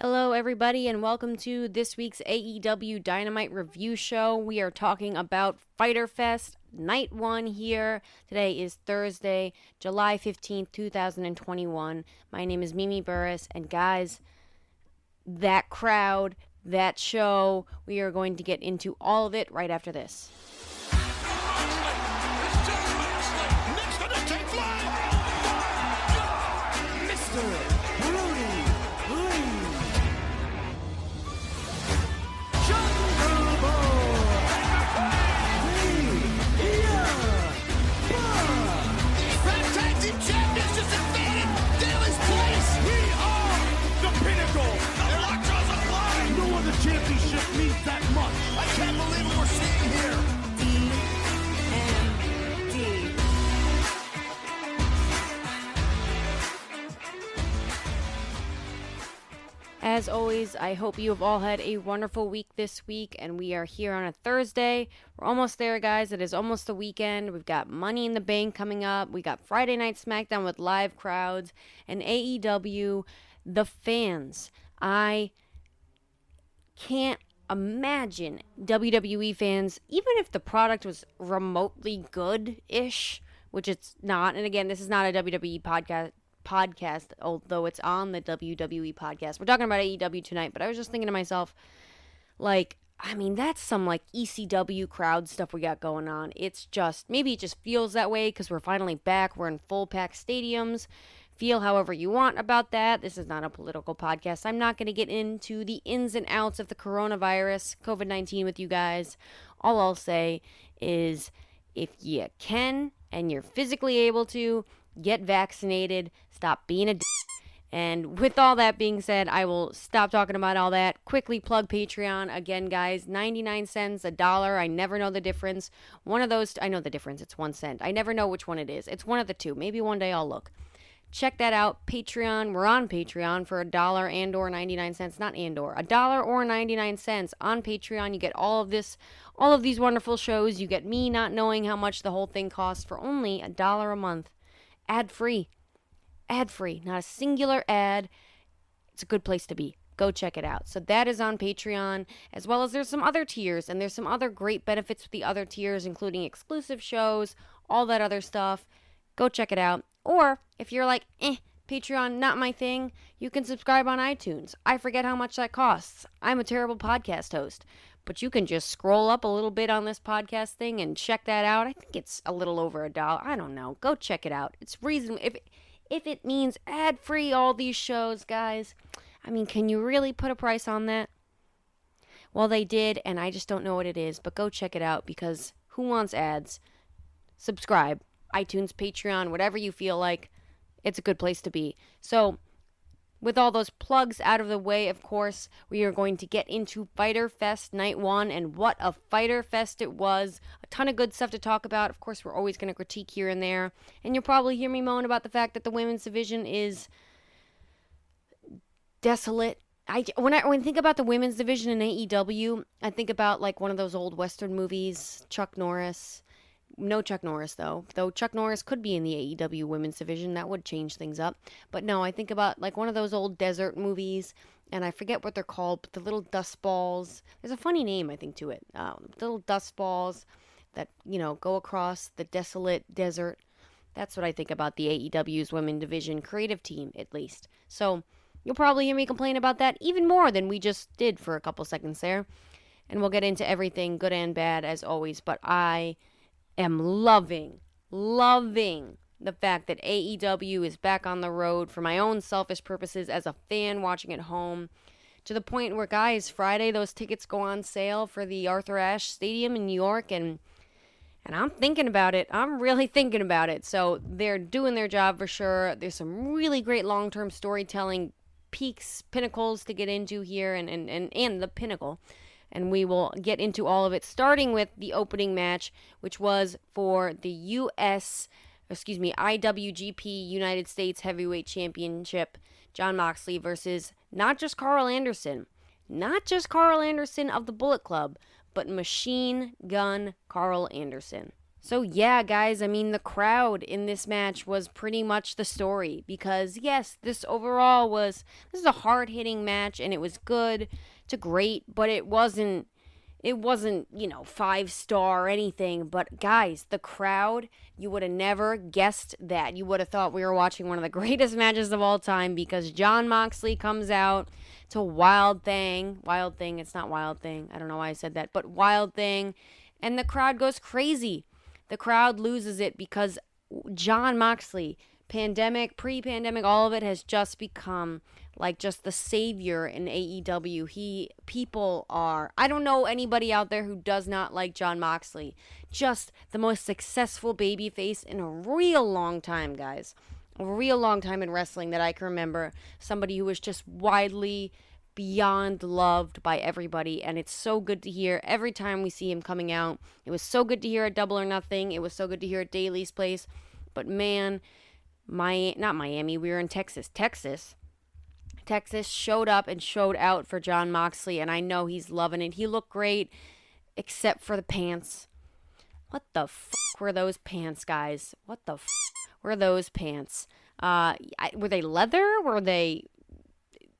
Hello, everybody, and welcome to this week's AEW Dynamite Review Show. We are talking about Fyter Fest, Night 1 here. Today is Thursday, July 15th, 2021. My name is Mimi Burris, and guys, that crowd, that show, we are going to get into all of it right after this. Championship means that much. I can't believe what we're seeing here. DMD. As always, I hope you have all had a wonderful week this week, and we are here on a Thursday. We're almost there, guys. It is almost the weekend. We've got Money in the Bank coming up. We got Friday Night SmackDown with live crowds, and AEW, the fans. I can't imagine WWE fans, even if the product was remotely good-ish, which it's not. And again, this is not a WWE podcast, although it's on the WWE podcast. We're talking about AEW tonight, but I was just thinking to myself, that's some ECW crowd stuff we got going on. It's just, maybe it just feels that way because we're finally back. We're in full-packed stadiums. Feel however you want about that. This is not a political podcast. I'm not going to get into the ins and outs of the coronavirus, COVID-19 with you guys. All I'll say is if you can and you're physically able to, get vaccinated. Stop being a d***. And with all that being said, I will stop talking about all that. Quickly plug Patreon. Again, guys, 99 cents, $1. I never know the difference. One of those, I know the difference. It's 1 cent. I never know which one it is. It's one of the two. Maybe one day I'll look. Check that out. Patreon. We're on Patreon for $1 and or 99 cents. Not and or. $1 or 99 cents on Patreon. You get all of these wonderful shows. You get me not knowing how much the whole thing costs for only $1 a month. Ad-free. Ad-free. Not a singular ad. It's a good place to be. Go check it out. So that is on Patreon, as well as there's some other tiers, and there's some other great benefits with the other tiers, including exclusive shows, all that other stuff. Go check it out. Or, if you're like, Patreon, not my thing, you can subscribe on iTunes. I forget how much that costs. I'm a terrible podcast host. But you can just scroll up a little bit on this podcast thing and check that out. I think it's a little over $1. I don't know. Go check it out. It's reasonable. If it means ad-free all these shows, guys, can you really put a price on that? Well, they did, and I just don't know what it is. But go check it out, because who wants ads? Subscribe. iTunes, Patreon, whatever you feel like, it's a good place to be. So, with all those plugs out of the way, of course, we are going to get into Fyter Fest Night 1, and what a Fyter Fest it was. A ton of good stuff to talk about. Of course, we're always going to critique here and there, and you'll probably hear me moan about the fact that the women's division is desolate. When I think about the women's division in AEW, I think about one of those old Western movies, Chuck Norris. No Chuck Norris, though Chuck Norris could be in the AEW women's division. That would change things up. But no, I think about one of those old desert movies, and I forget what they're called, but the little dust balls. There's a funny name, I think, to it. Little dust balls that, go across the desolate desert. That's what I think about the AEW's women division creative team, at least. So you'll probably hear me complain about that even more than we just did for a couple seconds there. And we'll get into everything, good and bad, as always. But I am loving the fact that AEW is back on the road for my own selfish purposes as a fan watching at home, to the point where, guys, Friday those tickets go on sale for the Arthur Ashe Stadium in New York, and I'm thinking about it. I'm really thinking about it. So they're doing their job for sure. There's some really great long-term storytelling peaks, pinnacles to get into here, and the pinnacle. And we will get into all of it, starting with the opening match, which was for the IWGP United States Heavyweight Championship. Jon Moxley versus not just Carl Anderson of the Bullet Club, but Machine Gun Carl Anderson. So, yeah, guys, I mean, the crowd in this match was pretty much the story because, yes, this is a hard hitting match and it was good to great, but it wasn't, 5-star or anything. But, guys, the crowd, you would have never guessed that. You would have thought we were watching one of the greatest matches of all time because Jon Moxley comes out to Wild Thing. Wild Thing, it's not Wild Thing. I don't know why I said that, but Wild Thing. And the crowd goes crazy. The crowd loses it because Jon Moxley, pandemic, pre-pandemic, all of it has just become like just the savior in AEW. I don't know anybody out there who does not like Jon Moxley. Just the most successful babyface in a real long time, guys. A real long time in wrestling that I can remember. Somebody who was just widely beyond loved by everybody, and it's so good to hear every time we see him coming out. It was so good to hear at Double or Nothing. It was so good to hear at Daly's Place. But man, not Miami, we were in Texas showed up and showed out for Jon Moxley, and I know he's loving it. He looked great except for the pants. What the were those pants, guys? What the were those pants? Were they leather? Were they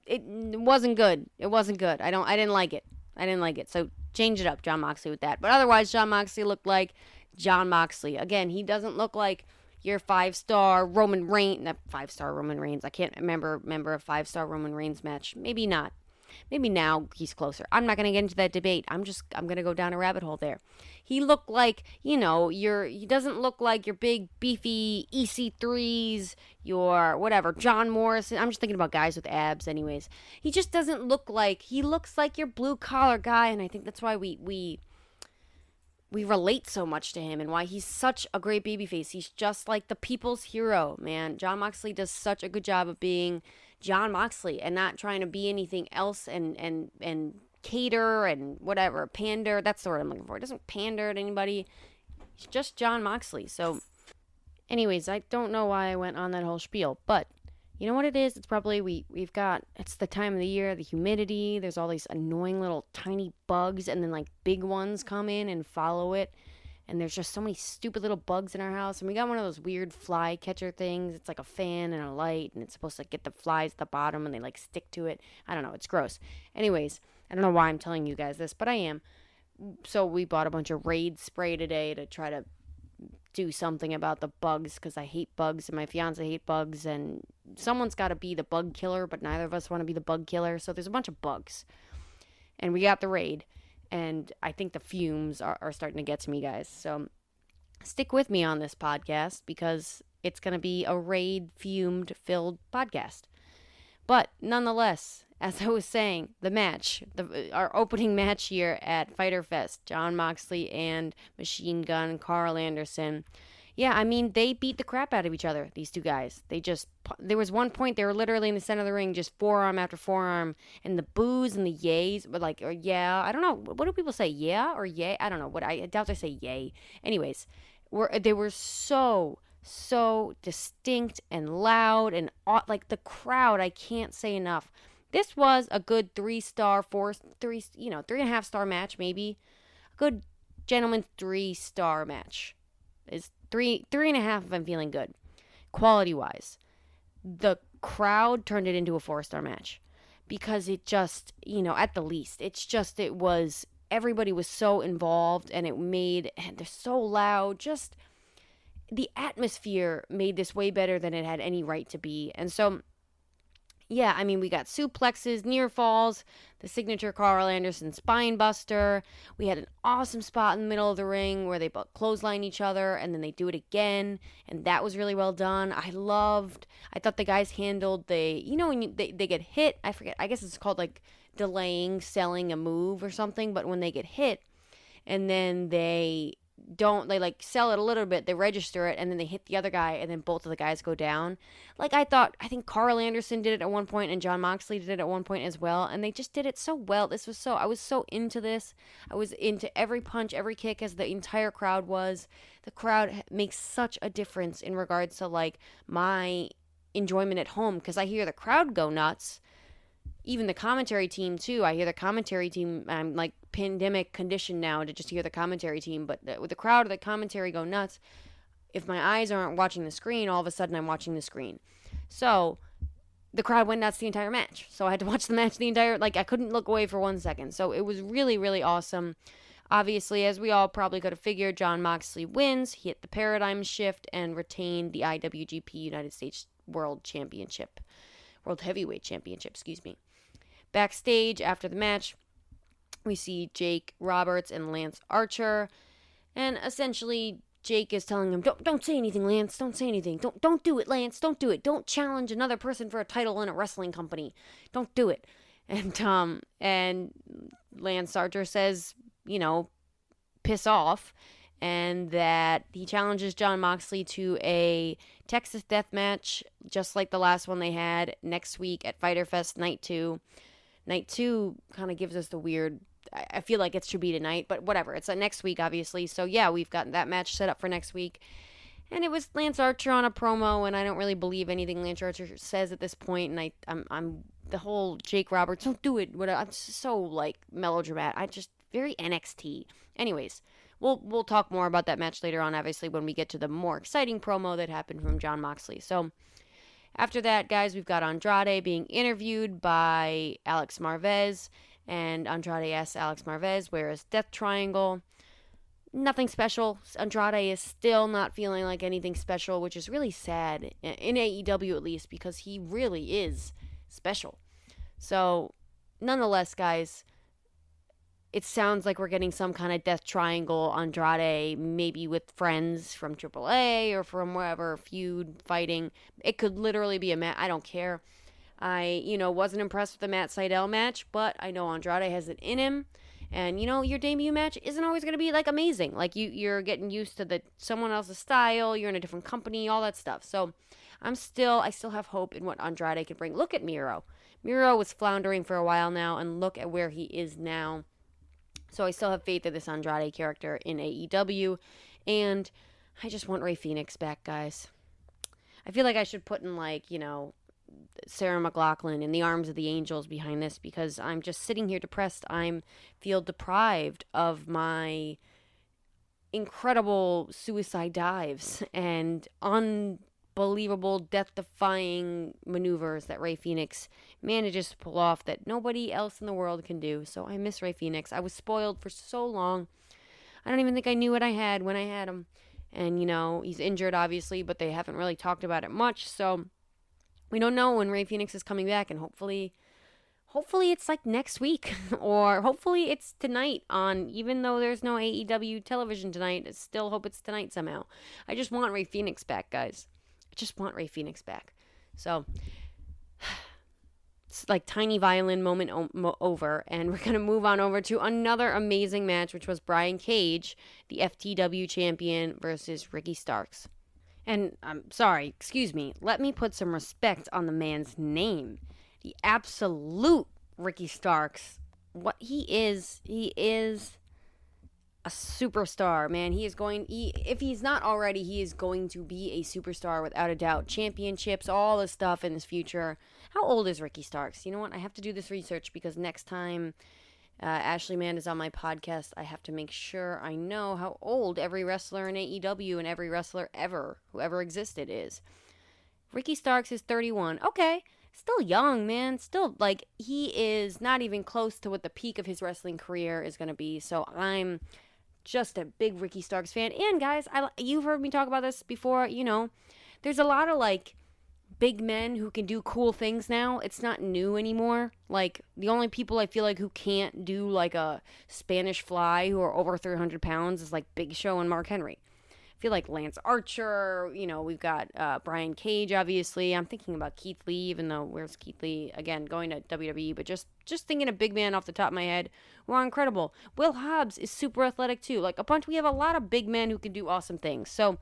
It wasn't good. It wasn't good. I didn't like it. So change it up, Jon Moxley, with that. But otherwise, Jon Moxley looked like Jon Moxley. Again, he doesn't look like your 5-star Roman Reigns. Not 5-star Roman Reigns. I can't remember a 5-star Roman Reigns match. Maybe not. Maybe now he's closer. I'm not going to get into that debate. I'm going to go down a rabbit hole there. He looked like, he doesn't look like your big, beefy EC3s, your whatever, John Morrison. I'm just thinking about guys with abs anyways. He just doesn't look like, he looks like your blue collar guy. And I think that's why we relate so much to him and why he's such a great babyface. He's just like the people's hero, man. Jon Moxley does such a good job of being Jon Moxley and not trying to be anything else and cater and whatever, pander. That's the word I'm looking for. He doesn't pander to anybody. He's just Jon Moxley. So anyways, I don't know why I went on that whole spiel, but you know what it is? It's probably it's the time of the year, the humidity, there's all these annoying little tiny bugs, and then like big ones come in and follow it. And there's just so many stupid little bugs in our house. And we got one of those weird fly catcher things. It's like a fan and a light, and it's supposed to get the flies at the bottom, and they like stick to it. I don't know. It's gross. Anyways, I don't know why I'm telling you guys this, but I am. So we bought a bunch of Raid spray today to try to do something about the bugs, because I hate bugs and my fiance hates bugs, and someone's got to be the bug killer, but neither of us want to be the bug killer. So there's a bunch of bugs. And we got the Raid. And I think the fumes are starting to get to me, guys. So stick with me on this podcast because it's going to be a Raid fumed-filled podcast. But nonetheless, as I was saying, the match, our opening match here at Fyter Fest, Jon Moxley and Machine Gun Carl Anderson. Yeah, I mean, they beat the crap out of each other, these two guys. There was one point they were literally in the center of the ring, just forearm after forearm, and the boos and the yays were like, or yeah, I don't know. What do people say, yeah or yay? I don't know. I doubt they say yay. Anyways, they were so distinct and loud, and like the crowd, I can't say enough. This was a good 3-star, 3.5-star match, maybe. A good gentleman's 3-star match. Is 3.5 if I'm feeling good. Quality wise, the crowd turned it into a 4-star match because it just, at the least, everybody was so involved, and they're so loud. Just the atmosphere made this way better than it had any right to be. And so, yeah, I mean, we got suplexes, near falls, the signature Carl Anderson spine buster. We had an awesome spot in the middle of the ring where they clothesline each other, and then they do it again, and that was really well done. I thought the guys handled when they get hit, I forget, I guess it's called like delaying, selling a move or something, but when they get hit, and then they like sell it a little bit, they register it, and then they hit the other guy, and then both of the guys go down. Like I think Carl Anderson did it at one point, and Jon Moxley did it at one point as well, and they just did it so well. I was so into this. I was into every punch, every kick, as the entire crowd was. The crowd makes such a difference in regards to like my enjoyment at home, because I hear the crowd go nuts, even the commentary team too. I hear the commentary team. I'm like pandemic conditioned now to just hear the commentary team, but with the crowd, the commentary go nuts. If my eyes aren't watching the screen, all of a sudden I'm watching the screen. So the crowd went nuts the entire match. So I had to watch the match the entire, like, I couldn't look away for 1 second. So it was really, really awesome. Obviously, as we all probably could have figured, Jon Moxley wins. He hit the paradigm shift and retained the IWGP United States World Heavyweight Championship, excuse me. Backstage after the match, we see Jake Roberts and Lance Archer, and essentially Jake is telling him, don't say anything, Lance. Don't say anything. Don't do it, Lance. Don't do it. Don't challenge another person for a title in a wrestling company. Don't do it. And Lance Archer says, piss off, and that he challenges Jon Moxley to a Texas death match, just like the last one they had next week at Fyter Fest Night 2. Night 2 kind of gives us the weird, I feel like it should be tonight, but whatever. It's next week, obviously. So, yeah, we've got that match set up for next week. And it was Lance Archer on a promo, and I don't really believe anything Lance Archer says at this point. And I'm the whole Jake Roberts, don't do it. I'm so, like, melodramatic. Very NXT. Anyways, we'll talk more about that match later on, obviously, when we get to the more exciting promo that happened from Jon Moxley. So, after that, guys, we've got Andrade being interviewed by Alex Marvez. And Andrade asks Alex Marvez, where is Death Triangle? Nothing special. Andrade is still not feeling like anything special, which is really sad, in AEW at least, because he really is special. So, nonetheless, guys, it sounds like we're getting some kind of Death Triangle Andrade, maybe with friends from AAA or from wherever, feud, fighting. It could literally be a match. I don't care. I, wasn't impressed with the Matt Sydal match, but I know Andrade has it in him. And, your debut match isn't always going to be, like, amazing. Like, you're getting used to someone else's style. You're in a different company, all that stuff. So, I still have hope in what Andrade can bring. Look at Miro. Miro was floundering for a while now, and look at where he is now. So, I still have faith in this Andrade character in AEW. And I just want Rey Fenix back, guys. I feel like I should put in, like, Sarah McLachlan in the arms of the angels behind this, because I'm just sitting here depressed. I feel deprived of my incredible suicide dives and unbelievable death-defying maneuvers that Rey Fenix manages to pull off that nobody else in the world can do. So I miss Rey Fenix. I was spoiled for so long. I don't even think I knew what I had when I had him. And, he's injured, obviously, but they haven't really talked about it much, so we don't know when Rey Fenix is coming back, and hopefully it's like next week, or hopefully it's tonight even though there's no AEW television tonight, I still hope it's tonight somehow. I just want Rey Fenix back, guys. I just want Rey Fenix back. So, it's like tiny violin moment over, and we're going to move on over to another amazing match, which was Brian Cage, the FTW champion, versus Ricky Starks. And I'm sorry, excuse me, let me put some respect on the man's name. The absolute Ricky Starks. What he is a superstar, man. If he's not already, he is going to be a superstar without a doubt. Championships, all this stuff in his future. How old is Ricky Starks? You know what? I have to do this research, because next time Ashley Mann is on my podcast, I have to make sure I know how old every wrestler in AEW and every wrestler who ever existed is. Ricky Starks is 31. Okay, still young, man. Still, like, he is not even close to what the peak of his wrestling career is going to be. So I'm just a big Ricky Starks fan. And guys, you've heard me talk about this before. There's a lot of, like, big men who can do cool things now. It's not new anymore. Like, the only people I feel like who can't do, like, a Spanish fly who are over 300 pounds is, like, Big Show and Mark Henry. I feel like Lance Archer, we've got Brian Cage, obviously. I'm thinking about Keith Lee, even though where's Keith Lee? Again, going to WWE, but just thinking of big man off the top of my head who are incredible. Will Hobbs is super athletic, too. Like, we have a lot of big men who can do awesome things. So,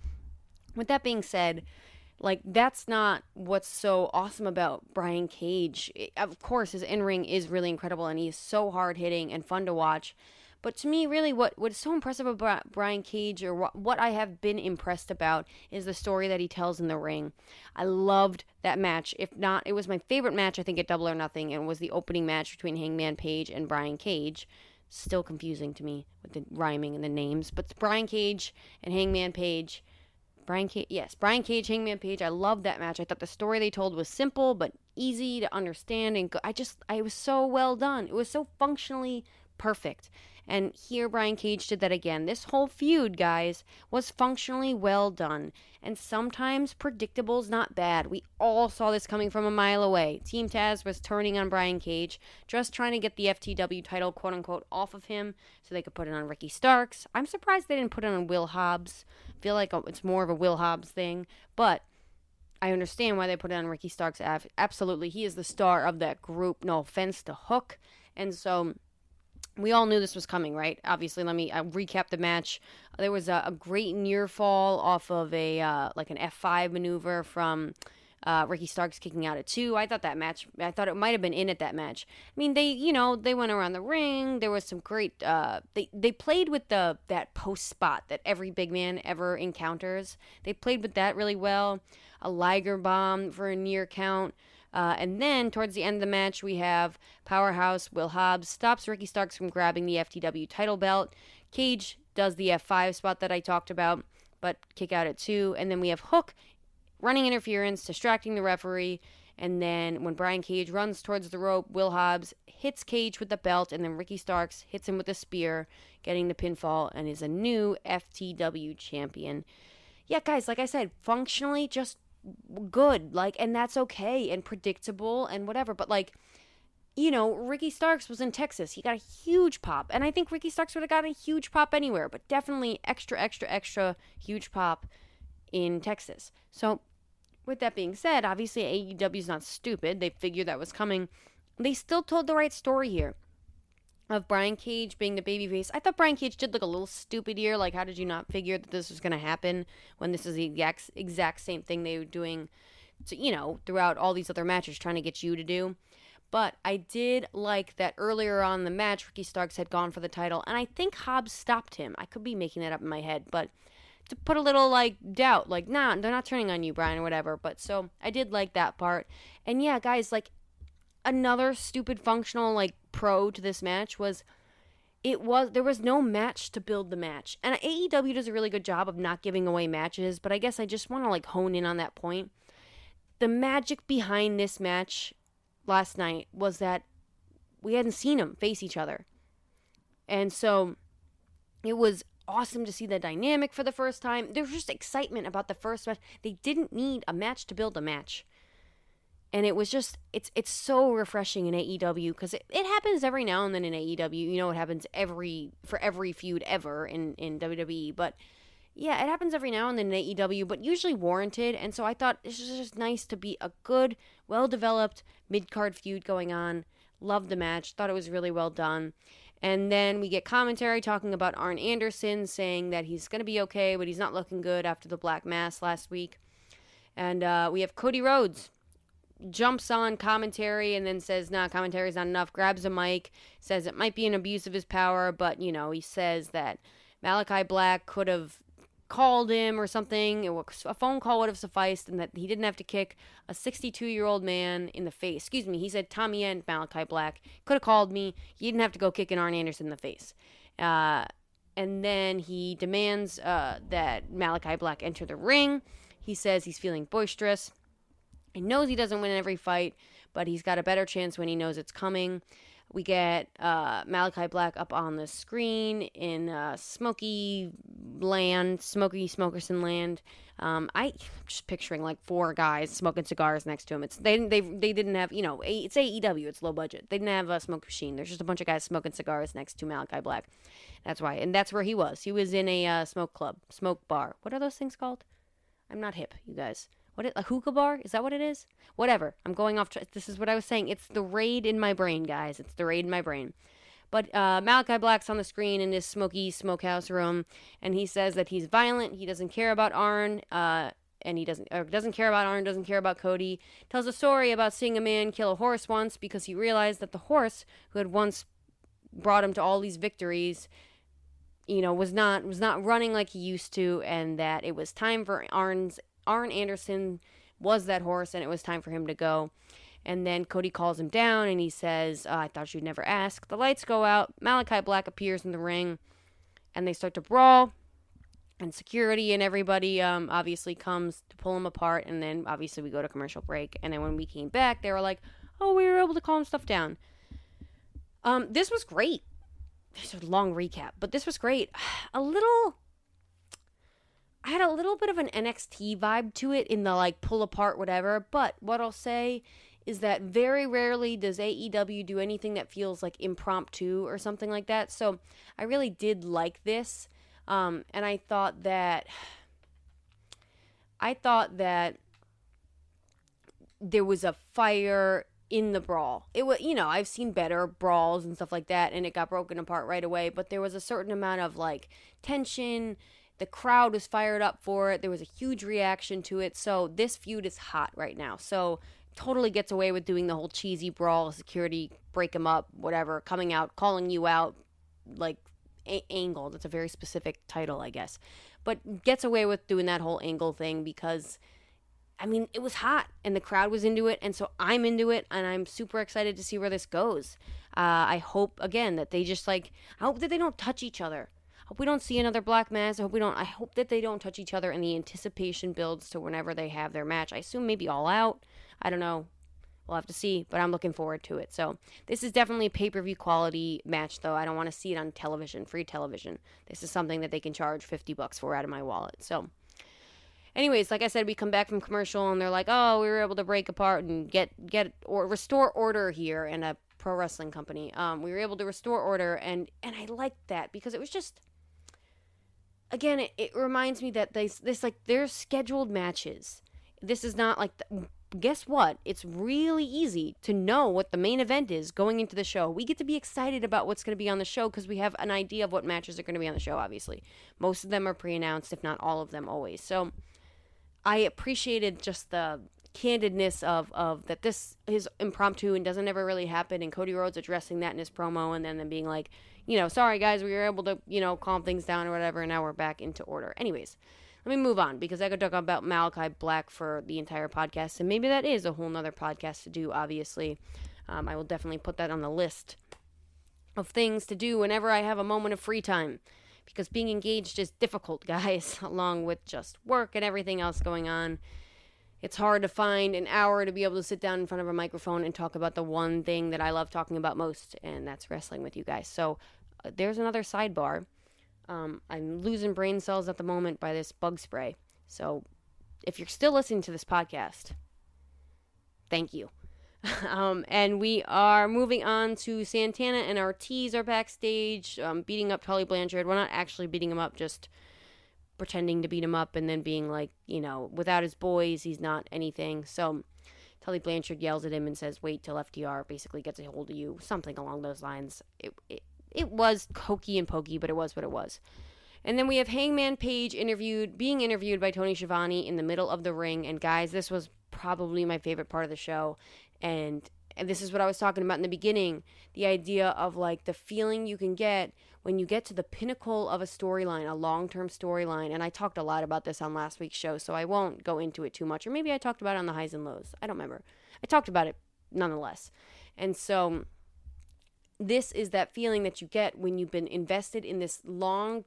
with that being said, like, that's not what's so awesome about Brian Cage. Of course, his in-ring is really incredible, and he's so hard-hitting and fun to watch. But to me, really, what's so impressive about Brian Cage, or what I have been impressed about, is the story that he tells in the ring. I loved that match. If not, it was my favorite match, I think, at Double or Nothing, and was the opening match between Hangman Page and Brian Cage. Still confusing to me with the rhyming and the names, but it's Brian Cage and Hangman Page. Brian Cage, Hangman Page. I loved that match. I thought the story they told was simple but easy to understand, and it was so well done. It was so functionally perfect. And here Brian Cage did that again. This whole feud, guys, was functionally well done. And sometimes predictable's not bad. We all saw this coming from a mile away. Team Taz was turning on Brian Cage, just trying to get the FTW title, quote unquote, off of him so they could put it on Ricky Starks. I'm surprised they didn't put it on Will Hobbs. I feel like it's more of a Will Hobbs thing. But I understand why they put it on Ricky Starks. Absolutely. He is the star of that group. No offense to Hook. And so we all knew this was coming, right? Obviously, let me recap the match. There was a great near fall off of an F5 maneuver from Ricky Starks kicking out at 2. I thought it might have been in at that match. I mean, they went around the ring. There was some great, they played with that post spot that every big man ever encounters. They played with that really well. A Liger bomb for a near count. And then, towards the end of the match, we have Powerhouse Will Hobbs stops Ricky Starks from grabbing the FTW title belt. Cage does the F5 spot that I talked about, but kick out at 2. And then we have Hook running interference, distracting the referee. And then when Brian Cage runs towards the rope, Will Hobbs hits Cage with the belt, and then Ricky Starks hits him with a spear, getting the pinfall, and is a new FTW champion. Yeah, guys, like I said, functionally just good, and that's okay, and predictable, and whatever, but Ricky Starks was in Texas. He got a huge pop, and I think Ricky Starks would have gotten a huge pop anywhere, but definitely extra huge pop in Texas. So, with that being said, obviously AEW's not stupid. They figured that was coming. They still told the right story here of Brian Cage being the babyface. I thought Brian Cage did look a little stupid here. How did you not figure that this was going to happen when this is the exact same thing they were doing throughout all these other matches, trying to get you to do? But I did like that earlier on in the match, Ricky Starks had gone for the title, and I think Hobbs stopped him. I could be making that up in my head, but to put a little, doubt, nah, they're not turning on you, Brian, or whatever. But so I did like that part. And yeah, guys, another stupid functional pro to this match was there was no match to build the match. And AEW does a really good job of not giving away matches, but I guess I just want to hone in on that point. The magic behind this match last night was that we hadn't seen them face each other. And so it was awesome to see the dynamic for the first time. There was just excitement about the first match. They didn't need a match to build a match. And it was just, it's so refreshing in AEW, because it happens every now and then in AEW. It happens for every feud ever in WWE. But yeah, it happens every now and then in AEW, but usually warranted. And so I thought this was just nice to be a good, well-developed mid-card feud going on. Loved the match. Thought it was really well done. And then we get commentary talking about Arn Anderson, saying that he's going to be okay, but he's not looking good after the Black Mass last week. And we have Cody Rhodes jumps on commentary and then says, nah, commentary's not enough, grabs a mic, says it might be an abuse of his power, but, he says that Malachi Black could have called him or something. A phone call would have sufficed, and that he didn't have to kick a 62-year-old man in the face. Excuse me, he said Tommy and Malachi Black could have called me. He didn't have to go kicking Arn Anderson in the face. And then he demands that Malachi Black enter the ring. He says he's feeling boisterous. He knows he doesn't win every fight, but he's got a better chance when he knows it's coming. We get Malachi Black up on the screen in Smoky Smokerson land. I'm just picturing 4 guys smoking cigars next to him. They didn't have, it's AEW, it's low budget. They didn't have a smoke machine. There's just a bunch of guys smoking cigars next to Malachi Black. That's why, and that's where he was. He was in a smoke bar. What are those things called? I'm not hip, you guys. A hookah bar? Is that what it is? Whatever. I'm going off. This is what I was saying. It's the raid in my brain, guys. It's the raid in my brain. But Malachi Black's on the screen in this smoky smokehouse room, and he says that he's violent. He doesn't care about Arn, and he doesn't care about Arn, doesn't care about Cody. Tells a story about seeing a man kill a horse once because he realized that the horse who had once brought him to all these victories, was not running like he used to, and that it was time for Arn Anderson was that horse, and it was time for him to go. And then Cody calls him down, and he says, I thought you'd never ask. The lights go out. Malachi Black appears in the ring, and they start to brawl. And security and everybody obviously comes to pull him apart. And then obviously we go to commercial break. And then when we came back, they were like, oh, we were able to calm stuff down. This was great. This was a long recap, but this was great. I had a little bit of an NXT vibe to it in the like pull apart whatever. But what I'll say is that very rarely does AEW do anything that feels like impromptu or something like that. So I really did like this. And I thought that there was a fire in the brawl. It was, I've seen better brawls and stuff like that, and it got broken apart right away, but there was a certain amount of like tension. The crowd was fired up for it. There was a huge reaction to it. So this feud is hot right now. So totally gets away with doing the whole cheesy brawl, security, break him up, whatever, coming out, calling you out, like Angle. That's a very specific title, I guess. But gets away with doing that whole Angle thing because, it was hot and the crowd was into it. And so I'm into it and I'm super excited to see where this goes. I hope, again, that they just I hope that they don't touch each other. I hope we don't see another Black Mass. I hope that they don't touch each other and the anticipation builds to whenever they have their match. I assume maybe All Out. I don't know. We'll have to see, but I'm looking forward to it. So this is definitely a pay-per-view quality match, though. I don't want to see it on television, free television. This is something that they can charge $50 for out of my wallet. So anyways, like I said, we come back from commercial, and they're like, oh, we were able to break apart and get or restore order here in a pro wrestling company. We were able to restore order, and I liked that because it was just, again, it reminds me that they're scheduled matches. This is not like guess what? It's really easy to know what the main event is going into the show. We get to be excited about what's going to be on the show because we have an idea of what matches are going to be on the show, obviously. Most of them are pre-announced, if not all of them always. So I appreciated just the candidness of that this is impromptu and doesn't ever really happen, and Cody Rhodes addressing that in his promo and then them being like, sorry guys, we were able to, calm things down or whatever, and now we're back into order. Anyways, let me move on because I could talk about Malachi Black for the entire podcast, and maybe that is a whole nother podcast to do, obviously. I will definitely put that on the list of things to do whenever I have a moment of free time, because being engaged is difficult, guys, along with just work and everything else going on. It's hard to find an hour to be able to sit down in front of a microphone and talk about the one thing that I love talking about most, and that's wrestling with you guys. So there's another sidebar. I'm losing brain cells at the moment by this bug spray. So if you're still listening to this podcast, thank you. And we are moving on to Santana and Ortiz are backstage, beating up Tully Blanchard. We're not actually beating him up, just pretending to beat him up and then being like, without his boys, he's not anything. So Tully Blanchard yells at him and says, wait till FTR basically gets a hold of you. Something along those lines. It was hokey and pokey, but it was what it was. And then we have Hangman Page being interviewed by Tony Schiavone in the middle of the ring. And guys, this was probably my favorite part of the show. And this is what I was talking about in the beginning. The idea of like the feeling you can get when you get to the pinnacle of a storyline, a long-term storyline. And I talked a lot about this on last week's show, so I won't go into it too much. Or maybe I talked about it on the highs and lows. I don't remember. I talked about it nonetheless. And so this is that feeling that you get when you've been invested in this long,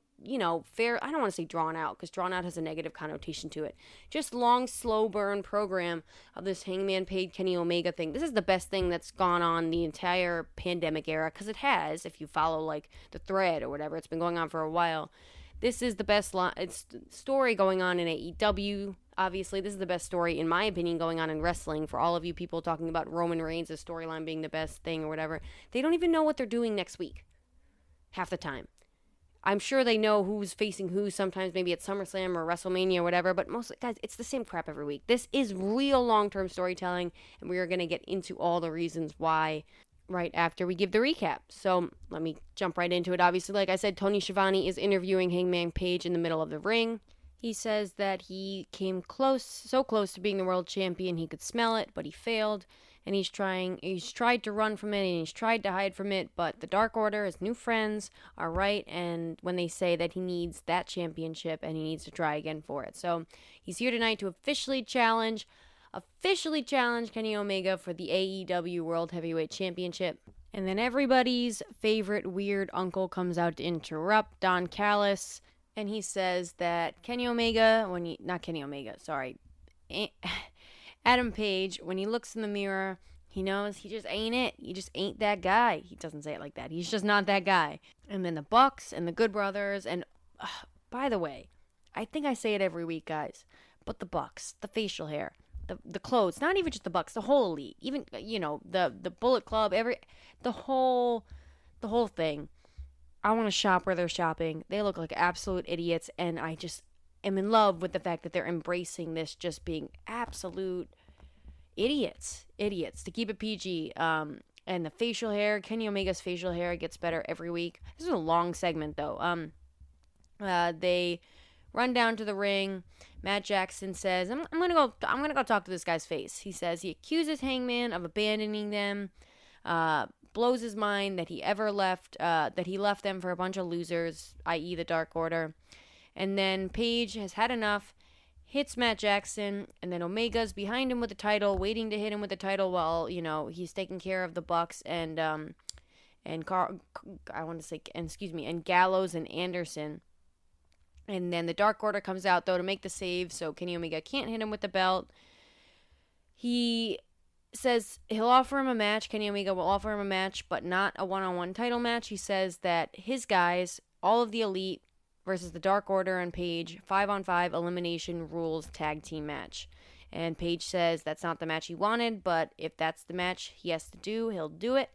fair, I don't want to say drawn out, because drawn out has a negative connotation to it. Just long, slow burn program of this Hangman Page Kenny Omega thing. This is the best thing that's gone on the entire pandemic era, because it has, if you follow like the thread or whatever, it's been going on for a while. This is the best story going on in AEW. Obviously, this is the best story, in my opinion, going on in wrestling. For all of you people talking about Roman Reigns' storyline being the best thing or whatever, they don't even know what they're doing next week. Half the time. I'm sure they know who's facing who sometimes, maybe at SummerSlam or WrestleMania or whatever, but mostly, guys, it's the same crap every week. This is real long-term storytelling, and we are going to get into all the reasons why right after we give the recap. So let me jump right into it. Obviously, like I said, Tony Schiavone is interviewing Hangman Page in the middle of the ring. He says that he came so close to being the world champion, he could smell it, but he failed. and he's tried to run from it, and he's tried to hide from it, but the Dark Order, his new friends, are right, and when they say that he needs that championship and he needs to try again for it. So he's here tonight to officially challenge Kenny Omega for the AEW World Heavyweight Championship. And then everybody's favorite weird uncle comes out to interrupt, Don Callis, and he says that Adam Page, when he looks in the mirror, he knows he just ain't it. He just ain't that guy. He doesn't say it like that. He's just not that guy. And then the Bucks and the Good Brothers, and by the way, I think I say it every week, guys, but the Bucks, the facial hair, the clothes, not even just the Bucks, the whole elite, even, the Bullet Club, the whole thing. I want to shop where they're shopping. They look like absolute idiots, and I just am in love with the fact that they're embracing this just being absolute idiots, to keep it PG. And the facial hair, Kenny Omega's facial hair gets better every week. This is a long segment, though. They run down to the ring. Matt Jackson says, I'm gonna go talk to this guy's face. He says he accuses Hangman of abandoning them, blows his mind that he left them for a bunch of losers, i.e. the Dark Order. And then Page has had enough, hits Matt Jackson, and then Omega's behind him with the title, waiting to hit him with the title while, he's taking care of the Bucks and Gallows and Anderson. And then the Dark Order comes out, though, to make the save, so Kenny Omega can't hit him with the belt. He says he'll offer him a match. Kenny Omega will offer him a match, but not a one-on-one title match. He says that his guys, all of the Elite, versus the Dark Order and Page, 5-on-5 elimination rules tag team match. And Page says that's not the match he wanted, but if that's the match he has to do, he'll do it.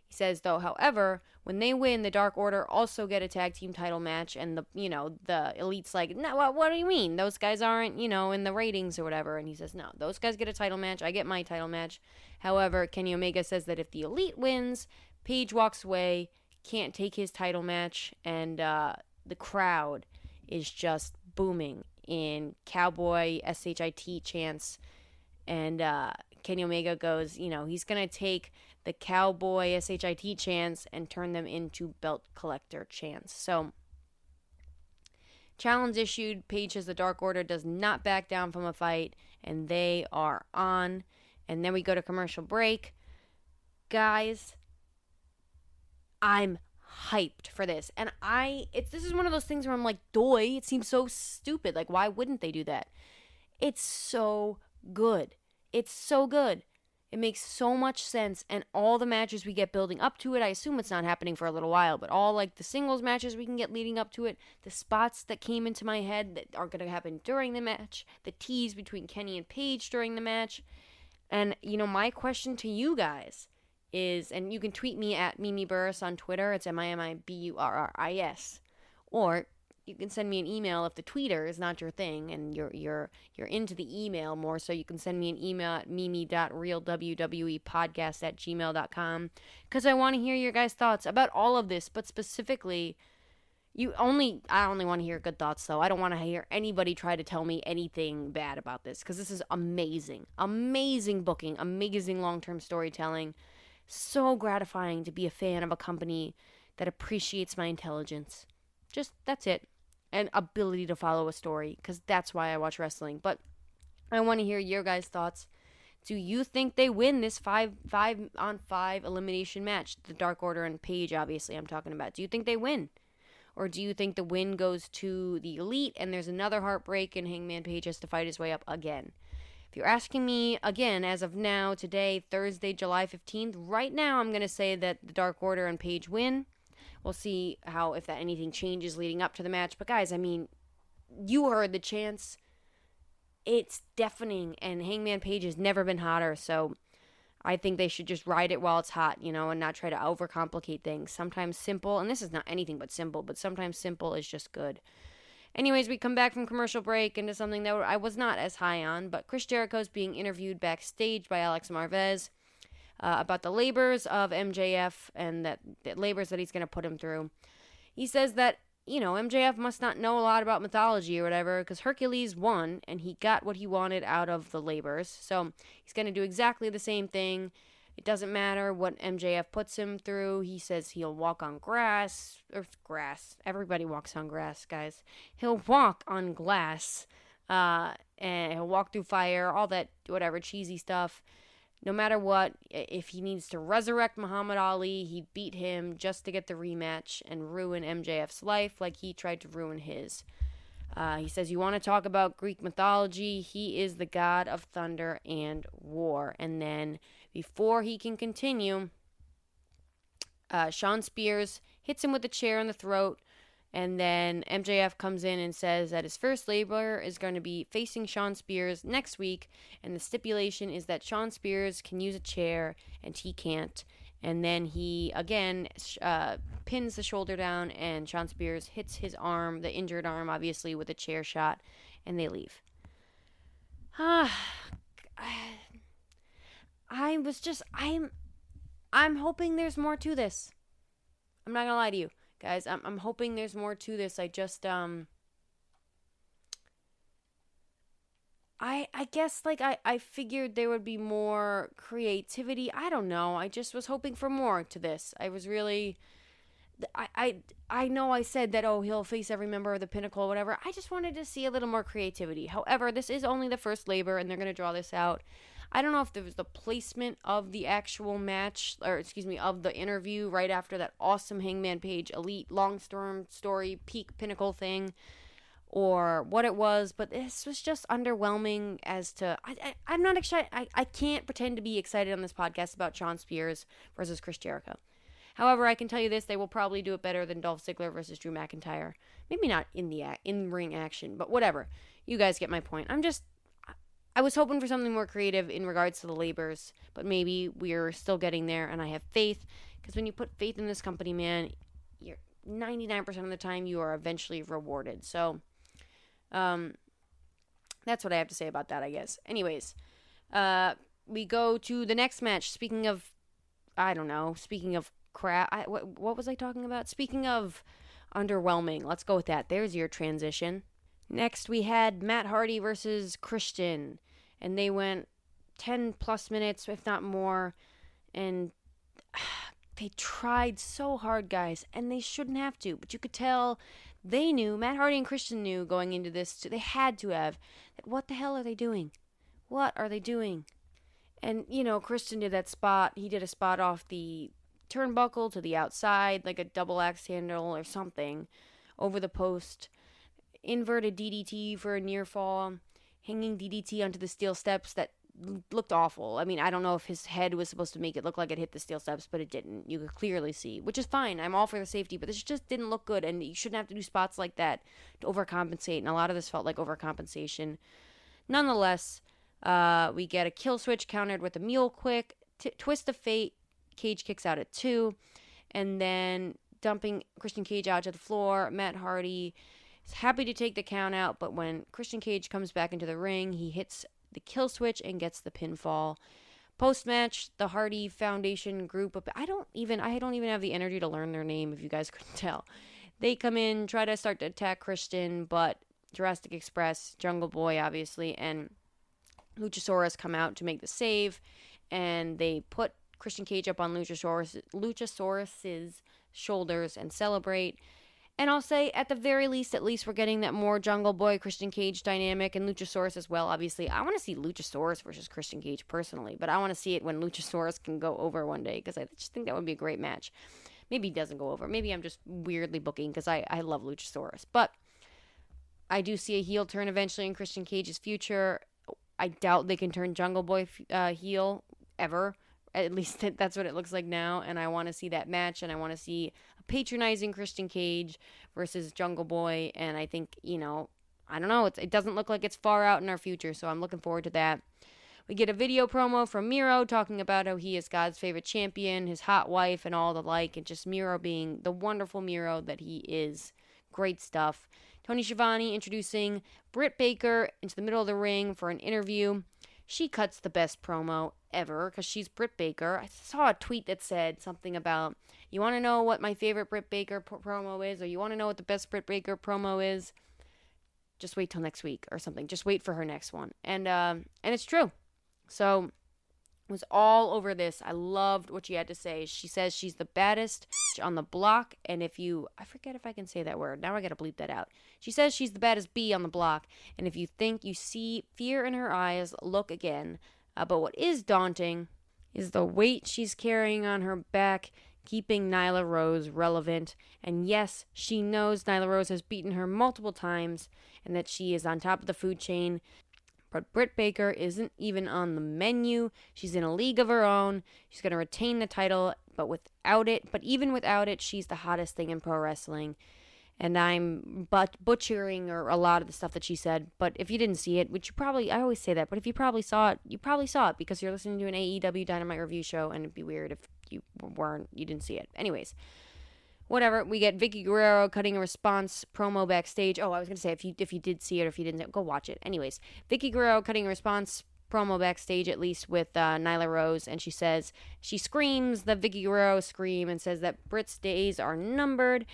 He says, though, however, when they win, the Dark Order also get a tag team title match, and the Elite's like, no, what do you mean? Those guys aren't, in the ratings or whatever. And he says, no, those guys get a title match. I get my title match. However, Kenny Omega says that if the Elite wins, Page walks away, can't take his title match, and the crowd is just booming in Cowboy SHIT chants. And Kenny Omega goes, he's going to take the Cowboy SHIT chants and turn them into belt collector chants. So, challenge issued. Page says the Dark Order does not back down from a fight, and they are on. And then we go to commercial break. Guys, I'm hyped for this. And this is one of those things where I'm like, doy, it seems so stupid. Like, why wouldn't they do that? It's so good. It's so good. It makes so much sense, and all the matches we get building up to it, I assume it's not happening for a little while, but all like the singles matches we can get leading up to it, the spots that came into my head that are going to happen during the match, the tease between Kenny and Page during the match. And, my question to you guys is, and you can tweet me at Mimi Burris on Twitter, it's MIMIBURRIS, or you can send me an email if the tweeter is not your thing and you're into the email more, so you can send me an email at mimi.realwwepodcast@gmail.com, because I want to hear your guys' thoughts about all of this, but specifically, I only want to hear good thoughts, though. I don't want to hear anybody try to tell me anything bad about this, because this is amazing. Amazing booking, amazing long-term storytelling. So gratifying to be a fan of a company that appreciates my intelligence. That's it. And ability to follow a story, because that's why I watch wrestling. But I want to hear your guys' thoughts. Do you think they win this 5-on-5 elimination match? The Dark Order and Page, obviously, I'm talking about. Do you think they win? Or do you think the win goes to the Elite and there's another heartbreak and Hangman Page has to fight his way up again? If you're asking me, again, as of now, today, Thursday, July 15th, right now I'm going to say that the Dark Order and Page win. We'll see if anything changes leading up to the match. But guys, you heard the chants. It's deafening, and Hangman Page has never been hotter, so I think they should just ride it while it's hot, and not try to overcomplicate things. Sometimes simple, and this is not anything but simple, but sometimes simple is just good. Anyways, we come back from commercial break into something that I was not as high on, but Chris Jericho's being interviewed backstage by Alex Marvez about the labors of MJF and the labors that he's going to put him through. He says that, MJF must not know a lot about mythology or whatever, because Hercules won, and he got what he wanted out of the labors. So he's going to do exactly the same thing. It doesn't matter what MJF puts him through. He says he'll walk on grass. Or grass. Everybody walks on grass, guys. He'll walk on glass. And he'll walk through fire. All that, whatever, cheesy stuff. No matter what, if he needs to resurrect Muhammad Ali, he'd beat him just to get the rematch and ruin MJF's life like he tried to ruin his. He says, you want to talk about Greek mythology? He is the god of thunder and war. And then, before he can continue, Shawn Spears hits him with a chair in the throat. And then MJF comes in and says that his first labor is going to be facing Shawn Spears next week. And the stipulation is that Shawn Spears can use a chair and he can't. And then he, again, pins the shoulder down, and Shawn Spears hits his arm, the injured arm, obviously, with a chair shot, and they leave. I'm hoping there's more to this. I'm not gonna lie to you, guys. I'm hoping there's more to this. I guess, I figured there would be more creativity. I don't know. I just was hoping for more to this. I was really... I know I said that, he'll face every member of the Pinnacle or whatever. I just wanted to see a little more creativity. However, this is only the first labor, and they're going to draw this out. I don't know if there was the placement of the actual match, of the interview right after that awesome Hangman Page Elite Long Story Peak Pinnacle thing, or what it was, but this was just underwhelming as to... I'm not excited. I can't pretend to be excited on this podcast about Shawn Spears versus Chris Jericho. However, I can tell you this, they will probably do it better than Dolph Ziggler versus Drew McIntyre. Maybe not in the in-ring action, but whatever. You guys get my point. I was hoping for something more creative in regards to the labors, but maybe we're still getting there, and I have faith, because when you put faith in this company, man, you're 99% of the time you are eventually rewarded. So, that's what I have to say about that, I guess. Anyways, we go to the next match. Speaking of crap. What was I talking about? Speaking of underwhelming, let's go with that. There's your transition. Next, we had Matt Hardy versus Christian, and they went 10 plus minutes, if not more, and they tried so hard, guys, and they shouldn't have to, but you could tell they knew, Matt Hardy and Christian knew going into this, they had to have, that what the hell are they doing? What are they doing? And, Christian did that spot. He did a spot off the turnbuckle to the outside, like a double axe handle or something, over the post. Inverted DDT for a near fall. Hanging DDT onto the steel steps that looked awful. I mean, I don't know if his head was supposed to make it look like it hit the steel steps, but it didn't. You could clearly see, which is fine. I'm all for the safety, but this just didn't look good, and you shouldn't have to do spots like that to overcompensate, and a lot of this felt like overcompensation. Nonetheless, we get a kill switch countered with a mule quick, twist of fate. Cage kicks out at 2, and then dumping Christian Cage out to the floor. Matt Hardy is happy to take the count out, but when Christian Cage comes back into the ring, he hits the kill switch and gets the pinfall. Post-match, the Hardy Foundation group, I don't even have the energy to learn their name, if you guys couldn't tell. They come in, try to start to attack Christian, but Jurassic Express, Jungle Boy, obviously, and Luchasaurus come out to make the save, and they put Christian Cage up on Luchasaurus's shoulders and celebrate. And I'll say, at least we're getting that more Jungle Boy Christian Cage dynamic, and Luchasaurus as well. Obviously, I want to see Luchasaurus versus Christian Cage personally, but I want to see it when Luchasaurus can go over one day, because I just think that would be a great match. Maybe he doesn't go over. Maybe I'm just weirdly booking, because I love Luchasaurus. But I do see a heel turn eventually in Christian Cage's future. I doubt they can turn Jungle Boy heel ever. At least that's what it looks like now, and I want to see that match, and I want to see a patronizing Christian Cage versus Jungle Boy, and I think, I don't know, it doesn't look like it's far out in our future, so I'm looking forward to that. We get a video promo from Miro talking about how he is God's favorite champion, his hot wife, and all the like, and just Miro being the wonderful Miro that he is. Great stuff. Tony Schiavone introducing Britt Baker into the middle of the ring for an interview. she cuts the best promo ever because she's Britt Baker. I saw a tweet that said something about, you want to know what my favorite Britt Baker promo is, or you want to know what the best Britt Baker promo is? Just wait till next week or something. Just wait for her next one. And it's true. So was all over this. I loved what she had to say. She says she's the baddest on the block, and I forget if I can say that word. Now I gotta bleep that out. She says she's the baddest bee on the block, and if you think you see fear in her eyes, look again. But what is daunting is the weight she's carrying on her back, keeping Nyla Rose relevant. And yes, she knows Nyla Rose has beaten her multiple times, and that she is on top of the food chain. But Britt Baker isn't even on the menu. She's in a league of her own. She's going to retain the title, but even without it, she's the hottest thing in pro wrestling. And I'm butchering a lot of the stuff that she said. But if you didn't see it, I always say that, but if you probably saw it, you probably saw it because you're listening to an AEW Dynamite review show, and it'd be weird if you didn't see it. Anyways. Whatever, we get Vicky Guerrero cutting a response promo backstage. Oh, I was going to say, if you did see it or if you didn't, go watch it. Anyways, Vicky Guerrero cutting a response promo backstage, at least with Nyla Rose, and she screams the Vicky Guerrero scream and says that Britt's days are numbered.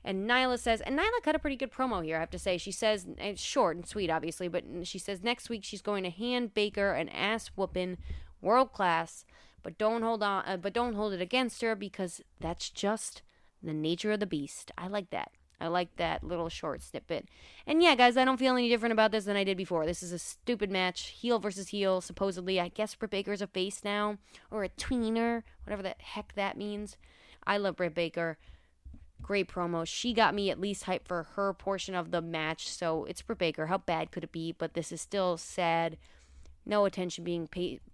And Nyla cut a pretty good promo here, I have to say. She says, it's short and sweet, obviously, but she says next week she's going to hand Baker an ass-whooping, world class, but don't hold it against her because that's just the nature of the beast. I like that. I like that little short snippet. And yeah, guys, I don't feel any different about this than I did before. This is a stupid match. Heel versus heel, supposedly. I guess Britt Baker's a face now. Or a tweener. Whatever the heck that means. I love Britt Baker. Great promo. She got me at least hyped for her portion of the match. So it's Britt Baker. How bad could it be? But this is still sad. No attention being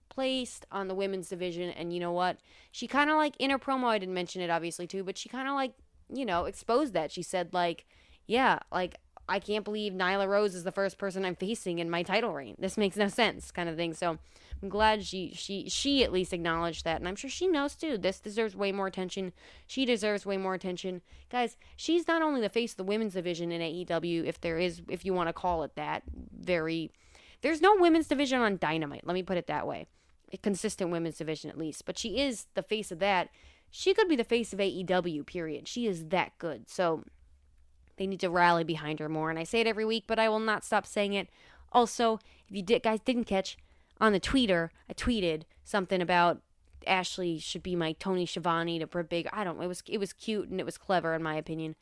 placed on the women's division. And you know what? She kind of in her promo, I didn't mention it obviously too, but she kind of exposed that. She said I can't believe Nyla Rose is the first person I'm facing in my title reign. This makes no sense, kind of thing. So I'm glad she at least acknowledged that, and I'm sure she knows too. This deserves way more attention. She deserves way more attention, guys. She's not only the face of the women's division in AEW, if you want to call it that. There's no women's division on Dynamite. Let me put it that way. A consistent women's division at least, but she is the face of that. She could be the face of AEW. Period. She is that good. So they need to rally behind her more. And I say it every week, but I will not stop saying it. Also, if you guys didn't catch, on the tweeter, I tweeted something about Ashley should be my Tony Schiavone to Britt Baker. It was cute and it was clever in my opinion.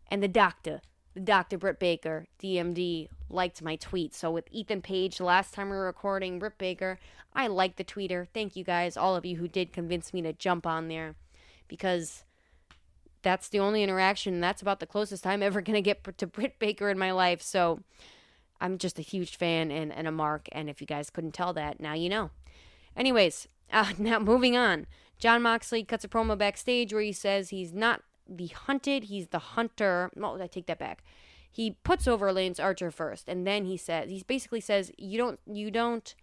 And the doctor Britt Baker, DMD, liked my tweet. So with Ethan Page, the last time we were recording Britt Baker, I liked the tweeter. Thank you guys, all of you who did convince me to jump on there, because that's the only interaction. That's about the closest I'm ever going to get to Britt Baker in my life. So I'm just a huge fan and a mark. And if you guys couldn't tell that, now you know. Anyways, now moving on. Jon Moxley cuts a promo backstage where he says he's not the hunted, he's the hunter. No, I take that back. He puts over Lance Archer first, and then he basically says, you don't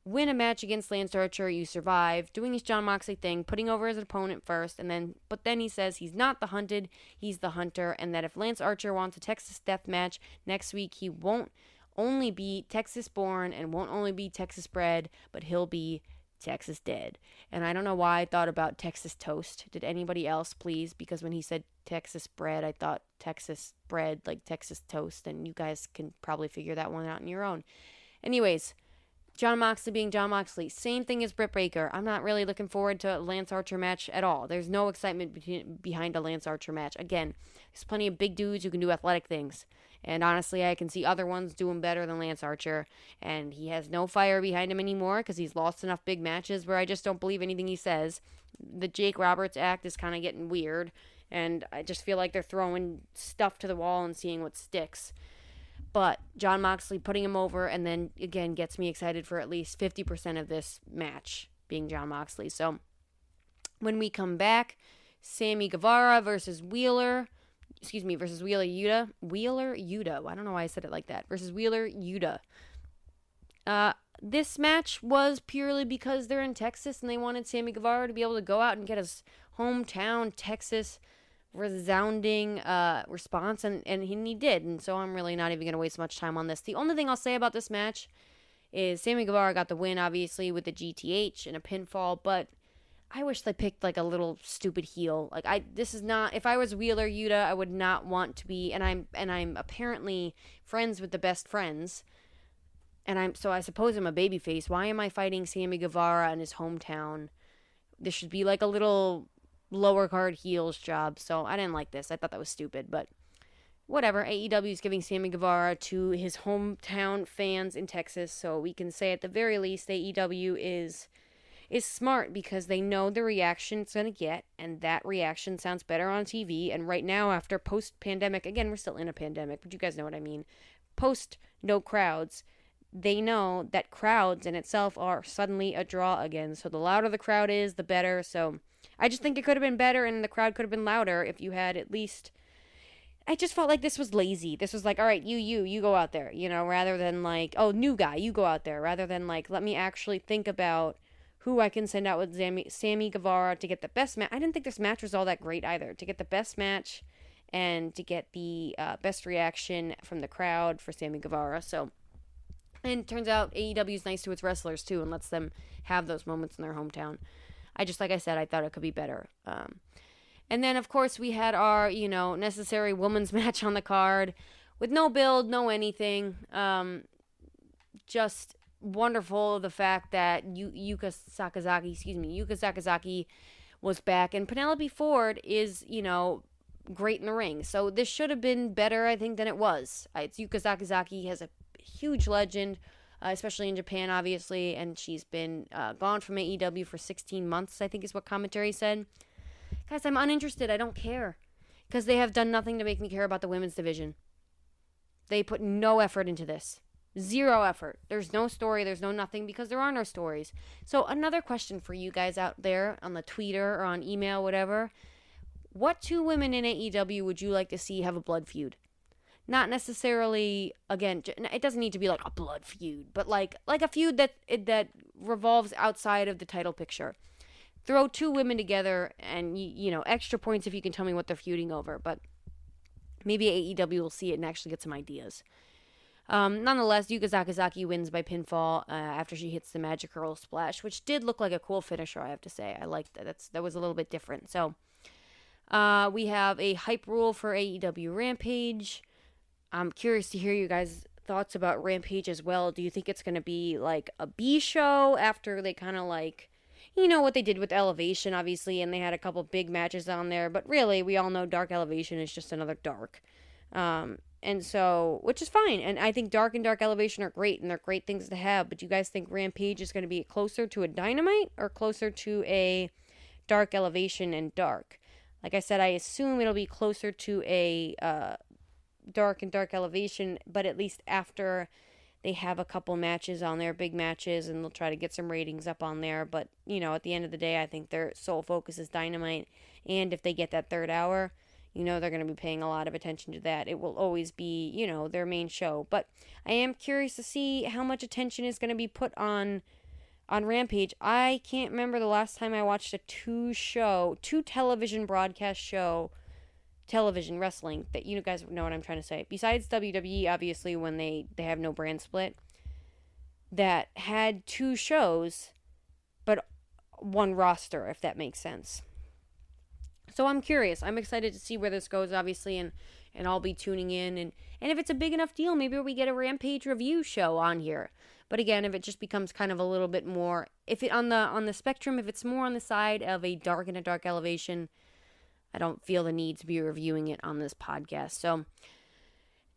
win a match against Lance Archer, you survive, doing his Jon Moxley thing, putting over his opponent first, but then he says he's not the hunted, he's the hunter, and that if Lance Archer wants a Texas death match next week, he won't only be Texas born and won't only be Texas bred, but he'll be Texas dead. And I don't know why I thought about Texas toast. Did anybody else, please? Because when he said Texas bread, I thought Texas bread, like Texas toast, and you guys can probably figure that one out on your own. Anyways, Jon Moxley being Jon Moxley. Same thing as Britt Baker. I'm not really looking forward to a Lance Archer match at all. There's no excitement behind a Lance Archer match. Again, there's plenty of big dudes who can do athletic things. And honestly, I can see other ones doing better than Lance Archer. And he has no fire behind him anymore because he's lost enough big matches where I just don't believe anything he says. The Jake Roberts act is kind of getting weird. And I just feel like they're throwing stuff to the wall and seeing what sticks. But Jon Moxley putting him over and then, again, gets me excited for at least 50% of this match being Jon Moxley. So when we come back, Sammy Guevara versus Wheeler Yuta. Wheeler Yuta. I don't know why I said it like that. Versus Wheeler Yuta. This match was purely because they're in Texas and they wanted Sammy Guevara to be able to go out and get his hometown Texas resounding response, and he did. And so I'm really not even going to waste much time on this. The only thing I'll say about this match is Sammy Guevara got the win, obviously, with the GTH and a pinfall, but I wish they picked like a little stupid heel. This is not, if I was Wheeler Yuta, I would not want to be, and I'm apparently friends with the best friends, so I suppose I'm a babyface. Why am I fighting Sammy Guevara in his hometown? This should be like a little lower card heels job. So I didn't like this. I thought that was stupid, but whatever. AEW is giving Sammy Guevara to his hometown fans in Texas, so we can say at the very least AEW is smart because they know the reaction it's going to get, and that reaction sounds better on TV. And right now, after post-pandemic, again, we're still in a pandemic, but you guys know what I mean. Post no crowds, they know that crowds in itself are suddenly a draw again. So the louder the crowd is, the better. So I just think it could have been better, and the crowd could have been louder if you had at least... I just felt like this was lazy. This was like, all right, you go out there, rather than like, oh, new guy, you go out there, rather than like, let me actually think about who I can send out with Sammy Guevara to get the best match. I didn't think this match was all that great either. To get the best match and to get the best reaction from the crowd for Sammy Guevara. So, and it turns out AEW is nice to its wrestlers too and lets them have those moments in their hometown. Like I said, I thought it could be better. And then, of course, we had our, necessary women's match on the card with no build, no anything. Just wonderful the fact that Yuka Sakazaki was back. And Penelope Ford is, great in the ring. So this should have been better, I think, than it was. It's Yuka Sakazaki, has a huge legend, especially in Japan, obviously. And she's been gone from AEW for 16 months, I think is what commentary said. Guys, I'm uninterested. I don't care. Because they have done nothing to make me care about the women's division. They put no effort into this. Zero effort. There's no story. There's no nothing because there are no stories. So another question for you guys out there on the Twitter or on email, whatever. What two women in AEW would you like to see have a blood feud? Not necessarily, again, it doesn't need to be like a blood feud, but like a feud that revolves outside of the title picture. Throw two women together and, extra points if you can tell me what they're feuding over. But maybe AEW will see it and actually get some ideas. Nonetheless, Yuka Sakazaki wins by pinfall after she hits the Magic Girl Splash, which did look like a cool finisher, I have to say. I liked that. That was a little bit different. So we have a hype rule for AEW Rampage. I'm curious to hear you guys' thoughts about Rampage as well. Do you think it's going to be like a B show after they kind of like... what they did with Elevation, obviously, and they had a couple big matches on there. But really, we all know Dark Elevation is just another Dark. And so, which is fine. And I think Dark and Dark Elevation are great, and they're great things to have. But do you guys think Rampage is going to be closer to a Dynamite or closer to a Dark Elevation and Dark? Like I said, I assume it'll be closer to a Dark and Dark Elevation, but at least after... they have a couple matches on there, big matches, and they'll try to get some ratings up on there. But, at the end of the day, I think their sole focus is Dynamite. And if they get that third hour, they're going to be paying a lot of attention to that. It will always be, their main show. But I am curious to see how much attention is going to be put on Rampage. I can't remember the last time I watched a two television broadcast show, television wrestling, that you guys know what I'm trying to say, besides WWE, obviously, when they have no brand split, that had two shows but one roster, if that makes sense. So I'm curious. I'm excited to see where this goes, obviously, and I'll be tuning in, and if it's a big enough deal, maybe we get a Rampage review show on here. But again, if it just becomes kind of a little bit more, if it on the spectrum, if it's more on the side of a Dark and a Dark Elevation, I don't feel the need to be reviewing it on this podcast. So,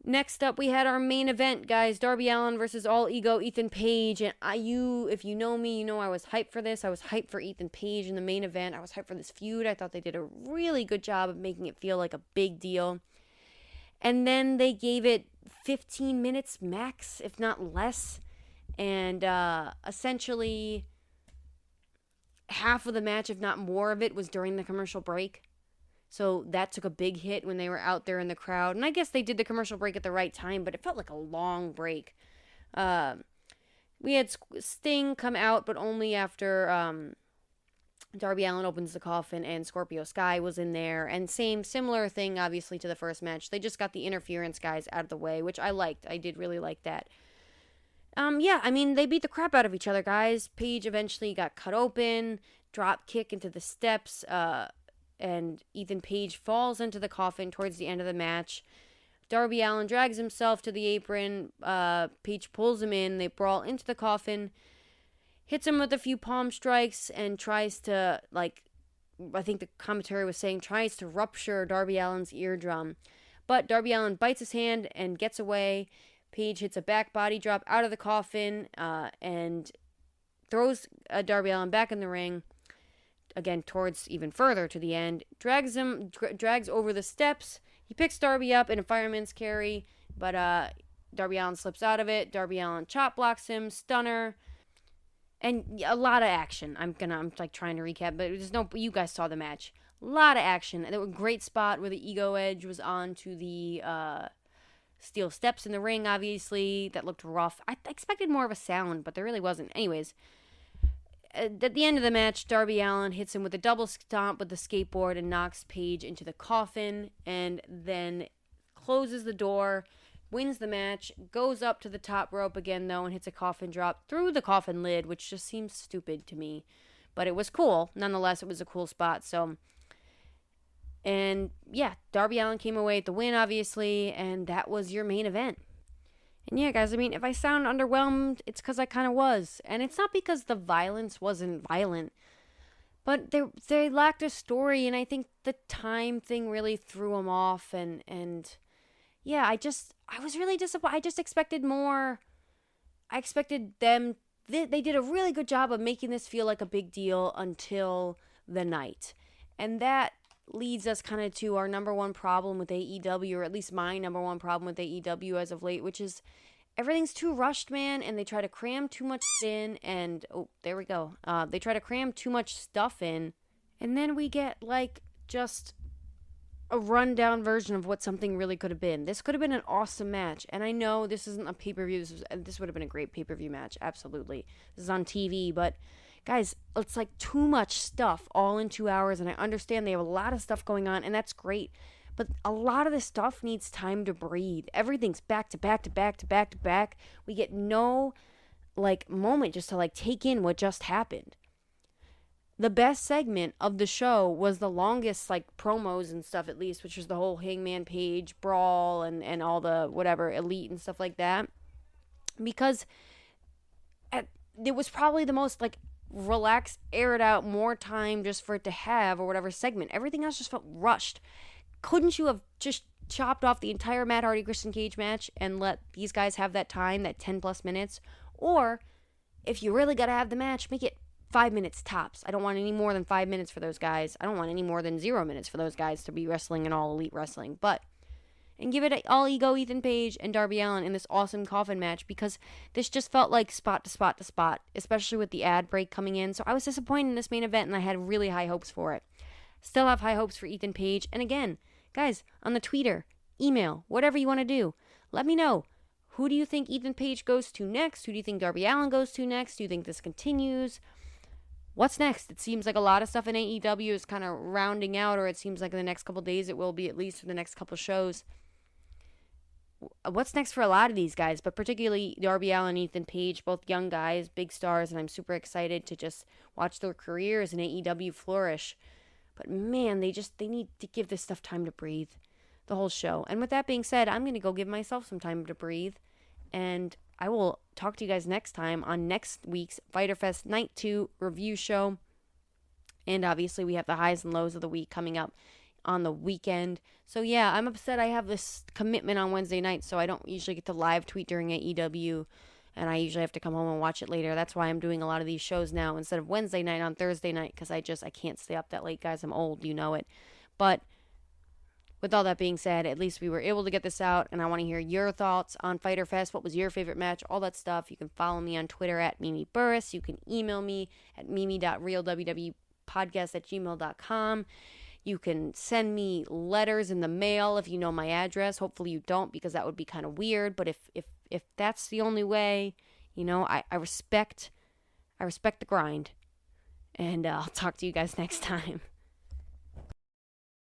next up, we had our main event, guys. Darby Allin versus All Ego Ethan Page. And if you know me, I was hyped for this. I was hyped for Ethan Page in the main event. I was hyped for this feud. I thought they did a really good job of making it feel like a big deal. And then they gave it 15 minutes max, if not less. And essentially, half of the match, if not more of it, was during the commercial break. So that took a big hit when they were out there in the crowd. And I guess they did the commercial break at the right time, but it felt like a long break. We had Sting come out, but only after Darby Allin opens the coffin and Scorpio Sky was in there. And similar thing, obviously, to the first match. They just got the interference guys out of the way, which I liked. I did really like that. Yeah, I mean, they beat the crap out of each other, guys. Paige eventually got cut open, drop kick into the steps, and Ethan Page falls into the coffin towards the end of the match. Darby Allin drags himself to the apron. Page pulls him in. They brawl into the coffin, hits him with a few palm strikes, and tries to, I think the commentary was saying, tries to rupture Darby Allin's eardrum. But Darby Allin bites his hand and gets away. Page hits a back body drop out of the coffin and throws Darby Allin back in the ring. Again, towards even further to the end. Drags over the steps. He picks Darby up in a fireman's carry, but Darby Allin slips out of it. Darby Allin chop blocks him, stunner, and a lot of action. I'm trying to recap, but you guys saw the match. A lot of action. And there was a great spot where the Ego Edge was on to the steel steps in the ring, obviously. That looked rough. I expected more of a sound, but there really wasn't. Anyways, at the end of the match, Darby Allin hits him with a double stomp with the skateboard and knocks Page into the coffin, and then closes the door, wins the match, goes up to the top rope again, though, and hits a coffin drop through the coffin lid, which just seems stupid to me. But it was cool. Nonetheless, it was a cool spot, so... And yeah, Darby Allin came away with the win, obviously, and that was your main event. And yeah, guys, I mean, if I sound underwhelmed, it's because I kind of was. And it's not because the violence wasn't violent, but they lacked a story, and I think the time thing really threw them off. And yeah, I was really disappointed. I just expected more. I expected them. They did a really good job of making this feel like a big deal until the night. And that leads us kind of to our number one problem with AEW, or at least my number one problem with AEW as of late, which is everything's too rushed, man, and they try to cram too much in, and oh, there we go. They try to cram too much stuff in, and then we get just a rundown version of what something really could have been. This could have been an awesome match, and I know this isn't a pay-per-view. This would have been a great pay-per-view match, absolutely. This is on TV, but guys, it's too much stuff all in 2 hours, and I understand they have a lot of stuff going on, and that's great. But a lot of this stuff needs time to breathe. Everything's back to back to back to back to back. We get no moment just to take in what just happened. The best segment of the show was the longest promos and stuff, at least, which was the whole Hangman Page brawl and all the whatever elite and stuff like that. Because it was probably the most relaxed, air it out, more time just for it to have, or whatever segment. Everything else just felt rushed. Couldn't you have just chopped off the entire Matt Hardy Christian Cage match and let these guys have that time, that 10 plus minutes? Or if you really gotta have the match, make it 5 minutes tops. I don't want any more than 5 minutes for those guys. I don't want any more than 0 minutes for those guys to be wrestling in All Elite Wrestling. And give it all ego Ethan Page and Darby Allin in this awesome coffin match, because this just felt like spot to spot to spot, especially with the ad break coming in. So I was disappointed in this main event, and I had really high hopes for it. Still have high hopes for Ethan Page. And again, guys, on the Twitter, email, whatever you want to do, let me know. Who do you think Ethan Page goes to next? Who do you think Darby Allin goes to next? Do you think this continues? What's next? It seems like a lot of stuff in AEW is kind of rounding out, or it seems like in the next couple days it will be, at least for the next couple shows. What's next for a lot of these guys, but particularly Darby Allin and Ethan Page, both young guys, big stars, and I'm super excited to just watch their careers in AEW flourish. But man, they need to give this stuff time to breathe, the whole show. And with that being said, I'm going to go give myself some time to breathe, and I will talk to you guys next time on next week's Fyter Fest Night 2 review show. And obviously we have the highs and lows of the week coming up on the weekend. So yeah, I'm upset I have this commitment on Wednesday night, so I don't usually get to live tweet during AEW, and I usually have to come home and watch it later. That's why I'm doing a lot of these shows now instead of Wednesday night on Thursday night, because I can't stay up that late, guys. I'm old, you know it. But with all that being said, at least we were able to get this out, and I want to hear your thoughts on Fyter Fest. What was your favorite match? All that stuff. You can follow me on Twitter at Mimi Burris. You can email me at mimi.realwwpodcast@gmail.com. You can send me letters in the mail if you know my address. Hopefully you don't, because that would be kind of weird. But if that's the only way, I respect the grind. And I'll talk to you guys next time.